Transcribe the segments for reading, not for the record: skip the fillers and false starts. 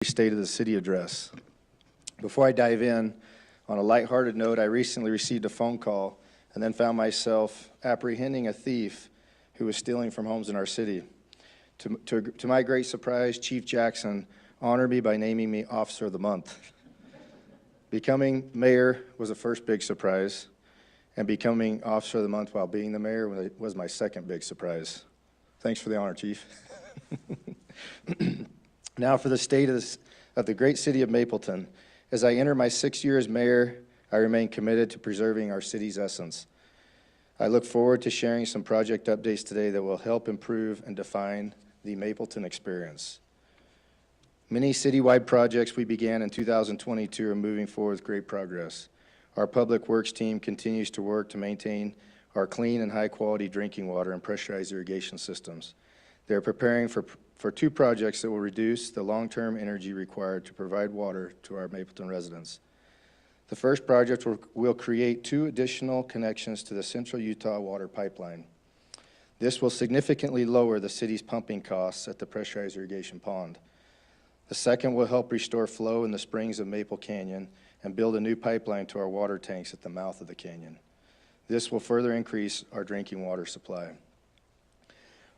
State of the City address. Before I dive in, on a lighthearted note, I recently received a phone call and then found myself apprehending a thief who was stealing from homes in our city. To my great surprise, Chief Jackson honored me by naming me Officer of the Month. Becoming mayor was the first big surprise, and becoming Officer of the Month while being the mayor was my second big surprise. Thanks for the honor, Chief. Now for the state of the great city of Mapleton. As I enter my 6th year as mayor, I remain committed to preserving our city's essence. I look forward to sharing some project updates today that will help improve and define the Mapleton Experience. Many citywide projects we began in 2022 are moving forward with great progress. Our Public Works team continues to work to maintain our clean and high-quality drinking water and pressurized irrigation systems. They're preparing for 2 projects that will reduce the long-term energy required to provide water to our Mapleton residents. The first project will create 2 additional connections to the Central Utah Water Pipeline. This will significantly lower the city's pumping costs at the pressurized irrigation pond. The second will help restore flow in the springs of Maple Canyon and build a new pipeline to our water tanks at the mouth of the canyon. This will further increase our drinking water supply.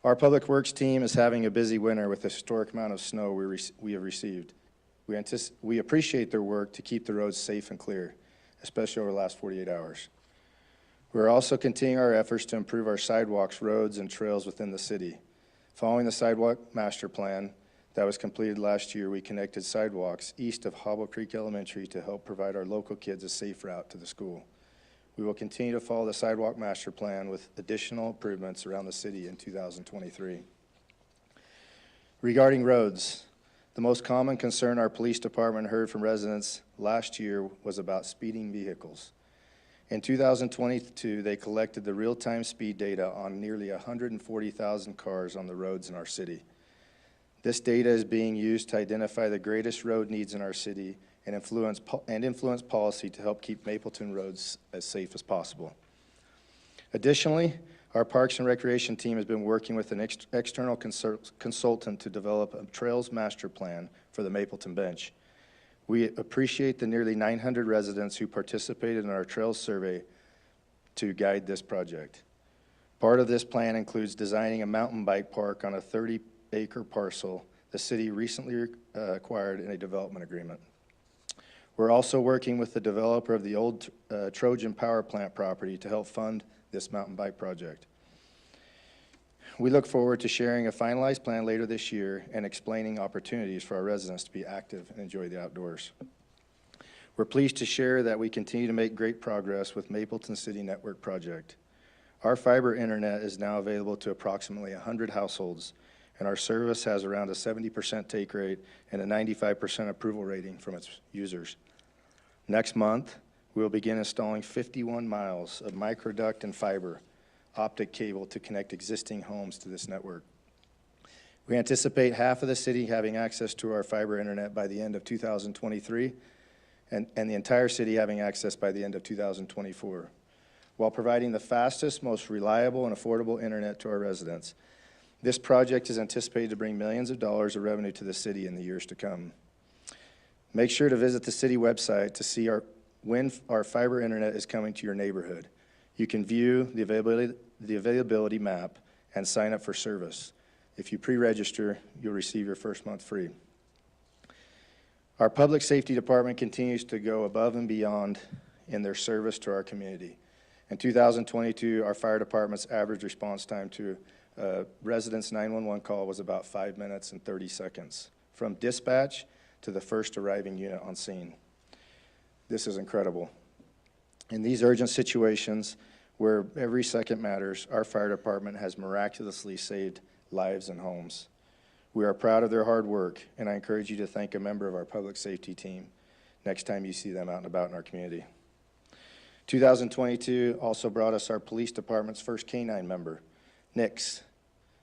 Our Public Works team is having a busy winter with the historic amount of snow we have received. We appreciate their work to keep the roads safe and clear, especially over the last 48 hours. We're also continuing our efforts to improve our sidewalks, roads, and trails within the city. Following the sidewalk master plan that was completed last year, we connected sidewalks east of Hobble Creek Elementary to help provide our local kids a safe route to the school. We will continue to follow the sidewalk master plan with additional improvements around the city in 2023. Regarding roads, the most common concern our police department heard from residents last year was about speeding vehicles. In 2022, they collected the real-time speed data on nearly 140,000 cars on the roads in our city. This data is being used to identify the greatest road needs in our city and influence policy to help keep Mapleton roads as safe as possible. Additionally, our Parks and Recreation team has been working with an external consultant to develop a trails master plan for the Mapleton Bench. We appreciate the nearly 900 residents who participated in our trails survey to guide this project. Part of this plan includes designing a mountain bike park on a 30-acre parcel the city recently acquired in a development agreement. We're also working with the developer of the old Trojan power plant property to help fund this mountain bike project. We look forward to sharing a finalized plan later this year and explaining opportunities for our residents to be active and enjoy the outdoors. We're pleased to share that we continue to make great progress with Mapleton City Network project. Our fiber internet is now available to approximately 100 households, and our service has around a 70% take rate and a 95% approval rating from its users. Next month, we will begin installing 51 miles of microduct and fiber optic cable to connect existing homes to this network. We anticipate half of the city having access to our fiber internet by the end of 2023, and the entire city having access by the end of 2024, while providing the fastest, most reliable, and affordable internet to our residents. This project is anticipated to bring millions of dollars of revenue to the city in the years to come. Make sure to visit the city website to see when our fiber internet is coming to your neighborhood. You can view the availability map and sign up for service. If you pre-register, you'll receive your first month free. Our public safety department continues to go above and beyond in their service to our community. In 2022, our fire department's average response time to residents' 911 call was about 5 minutes and 30 seconds, from dispatch to the first arriving unit on scene. This is incredible. In these urgent situations where every second matters, our fire department has miraculously saved lives and homes. We are proud of their hard work, and I encourage you to thank a member of our public safety team next time you see them out and about in our community. 2022 also brought us our police department's first canine member, Nix.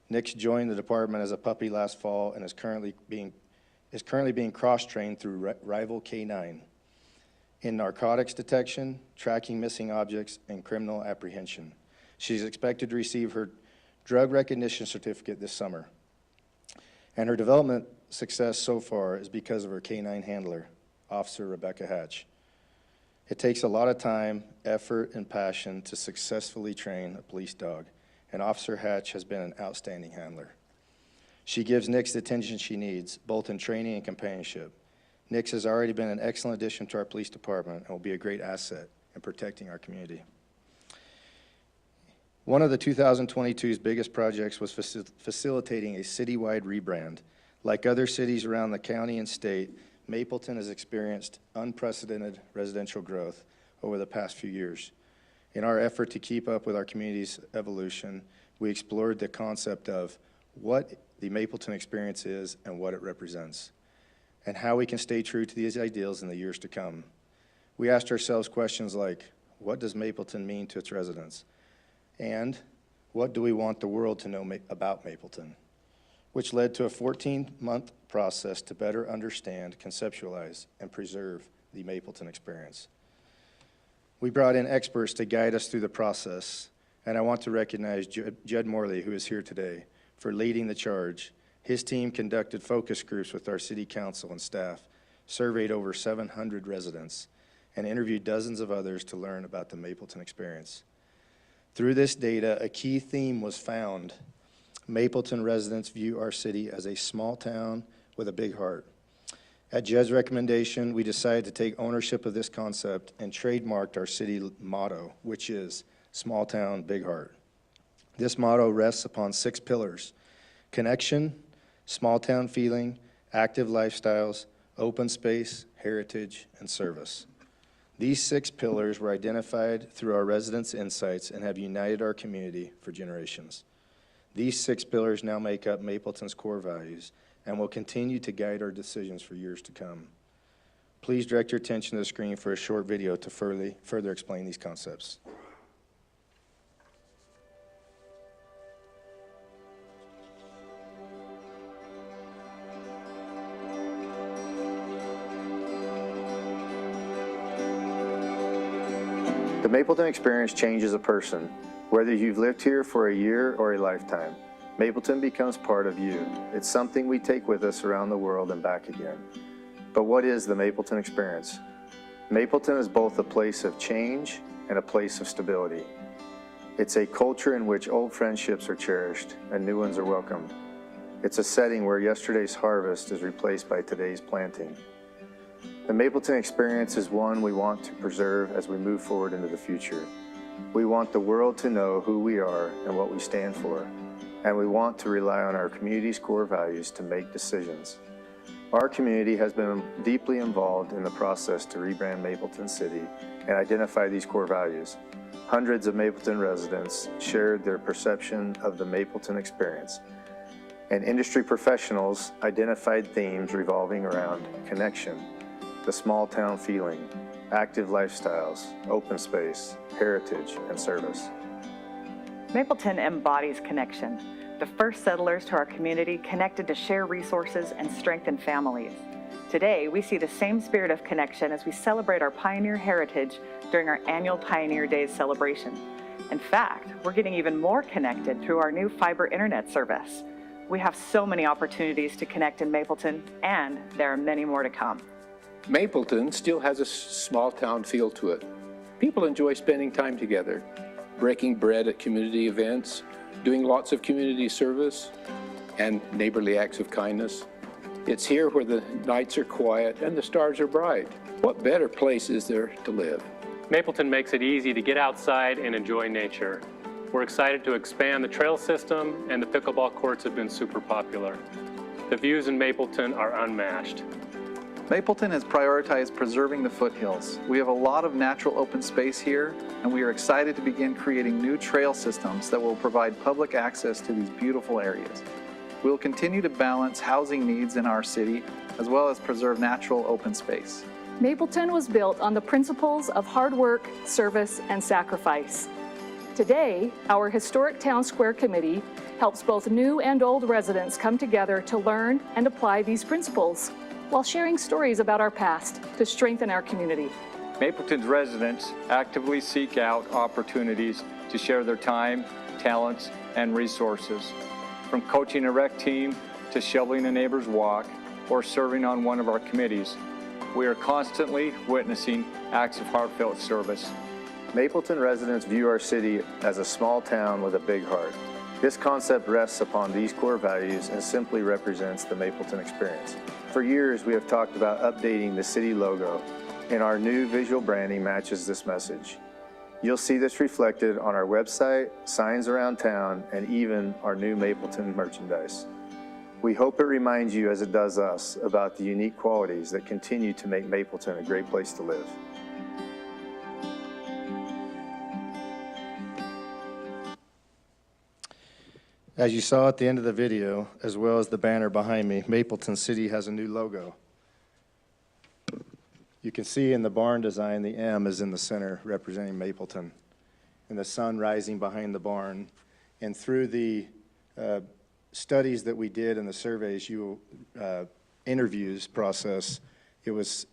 Nix joined the department as a puppy last fall and is currently being cross-trained through Rival K9 in narcotics detection, tracking missing objects, and criminal apprehension. She's expected to receive her drug recognition certificate this summer. And her development success so far is because of our canine handler, Officer Rebecca Hatch. It takes a lot of time, effort, and passion to successfully train a police dog, and Officer Hatch has been an outstanding handler. She gives Nix the attention she needs, both in training and companionship. Nix has already been an excellent addition to our police department and will be a great asset in protecting our community. One of the 2022's biggest projects was facilitating a citywide rebrand. Like other cities around the county and state, Mapleton has experienced unprecedented residential growth over the past few years. In our effort to keep up with our community's evolution, we explored the concept of what the Mapleton Experience is and what it represents, and how we can stay true to these ideals in the years to come. We asked ourselves questions like, what does Mapleton mean to its residents? And what do we want the world to know about Mapleton? Which led to a 14-month process to better understand, conceptualize, and preserve the Mapleton Experience. We brought in experts to guide us through the process, and I want to recognize Judd Morley, who is here today, for leading the charge. His team conducted focus groups with our city council and staff, surveyed over 700 residents, and interviewed dozens of others to learn about the Mapleton Experience. Through this data, a key theme was found. Mapleton residents view our city as a small town with a big heart. At Judd's recommendation, we decided to take ownership of this concept and trademarked our city motto, which is small town, big heart. This motto rests upon 6 pillars: connection, small town feeling, active lifestyles, open space, heritage, and service. These 6 pillars were identified through our residents' insights and have united our community for generations. These 6 pillars now make up Mapleton's core values and will continue to guide our decisions for years to come. Please direct your attention to the screen for a short video to further explain these concepts. The Mapleton Experience changes a person. Whether you've lived here for a year or a lifetime, Mapleton becomes part of you. It's something we take with us around the world and back again. But what is the Mapleton Experience? Mapleton is both a place of change and a place of stability. It's a culture in which old friendships are cherished and new ones are welcomed. It's a setting where yesterday's harvest is replaced by today's planting. The Mapleton Experience is one we want to preserve as we move forward into the future. We want the world to know who we are and what we stand for, and we want to rely on our community's core values to make decisions. Our community has been deeply involved in the process to rebrand Mapleton City and identify these core values. Hundreds of Mapleton residents shared their perception of the Mapleton Experience, and industry professionals identified themes revolving around connection, the small town feeling, active lifestyles, open space, heritage, and service. Mapleton embodies connection. The first settlers to our community connected to share resources and strengthen families. Today, we see the same spirit of connection as we celebrate our pioneer heritage during our annual Pioneer Days celebration. In fact, we're getting even more connected through our new fiber internet service. We have so many opportunities to connect in Mapleton, and there are many more to come. Mapleton still has a small town feel to it. People enjoy spending time together, breaking bread at community events, doing lots of community service, and neighborly acts of kindness. It's here where the nights are quiet and the stars are bright. What better place is there to live? Mapleton makes it easy to get outside and enjoy nature. We're excited to expand the trail system, and the pickleball courts have been super popular. The views in Mapleton are unmatched. Mapleton has prioritized preserving the foothills. We have a lot of natural open space here, and we are excited to begin creating new trail systems that will provide public access to these beautiful areas. We will continue to balance housing needs in our city, as well as preserve natural open space. Mapleton was built on the principles of hard work, service, and sacrifice. Today, our Historic Town Square Committee helps both new and old residents come together to learn and apply these principles, while sharing stories about our past to strengthen our community. Mapleton's residents actively seek out opportunities to share their time, talents, and resources. From coaching a rec team to shoveling a neighbor's walk, or serving on one of our committees. We are constantly witnessing acts of heartfelt service. Mapleton residents view our city as a small town with a big heart. This concept rests upon these core values and simply represents the Mapleton Experience. For years, we have talked about updating the city logo, and our new visual branding matches this message. You'll see this reflected on our website, signs around town, and even our new Mapleton merchandise. We hope it reminds you, as it does us, about the unique qualities that continue to make Mapleton a great place to live. As you saw at the end of the video, as well as the banner behind me, Mapleton City has a new logo. You can see in the barn design, the M is in the center, representing Mapleton, and the sun rising behind the barn. And through the studies that we did and the surveys, interviews process, it was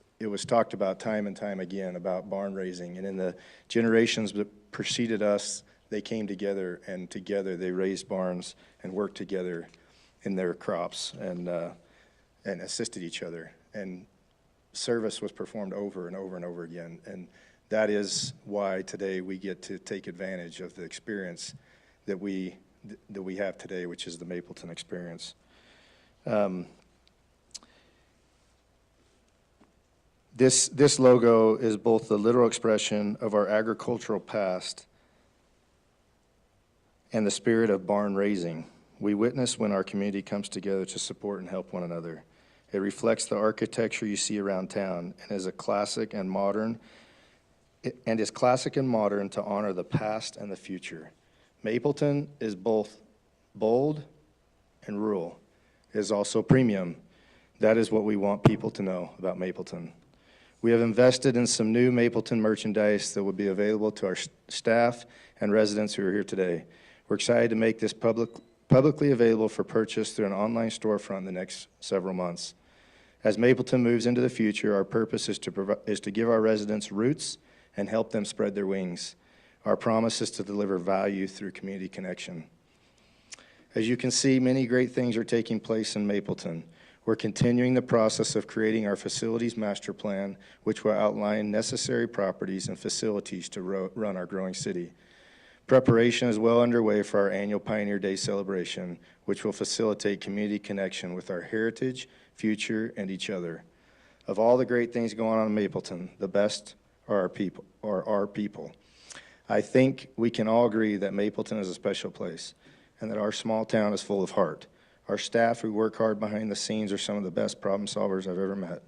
talked about time and time again about barn raising. And in the generations that preceded us, they came together, and together they raised barns and worked together in their crops and assisted each other. And service was performed over and over and over again. And that is why today we get to take advantage of the experience that we have today, which is the Mapleton Experience. This logo is both the literal expression of our agricultural past and the spirit of barn raising we witness when our community comes together to support and help one another. It reflects the architecture you see around town and is classic and modern to honor the past and the future. Mapleton is both bold and rural. It is also premium. That is what we want people to know about Mapleton. We have invested in some new Mapleton merchandise that will be available to our staff and residents who are here today. We're excited to make this publicly available for purchase through an online storefront in the next several months. As Mapleton moves into the future, our purpose is to give our residents roots and help them spread their wings. Our promise is to deliver value through community connection. As you can see, many great things are taking place in Mapleton. We're continuing the process of creating our facilities master plan, which will outline necessary properties and facilities to run our growing city. Preparation is well underway for our annual Pioneer Day celebration, which will facilitate community connection with our heritage, future, and each other. Of all the great things going on in Mapleton, the best are our people. I think we can all agree that Mapleton is a special place and that our small town is full of heart. Our staff who work hard behind the scenes are some of the best problem solvers I've ever met.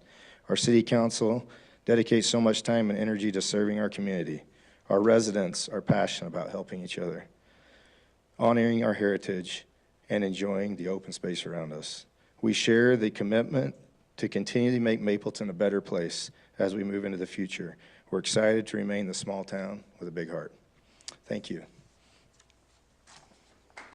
Our city council dedicates so much time and energy to serving our community. Our residents are passionate about helping each other, honoring our heritage, and enjoying the open space around us. We share the commitment to continue to make Mapleton a better place as we move into the future. We're excited to remain the small town with a big heart. Thank you.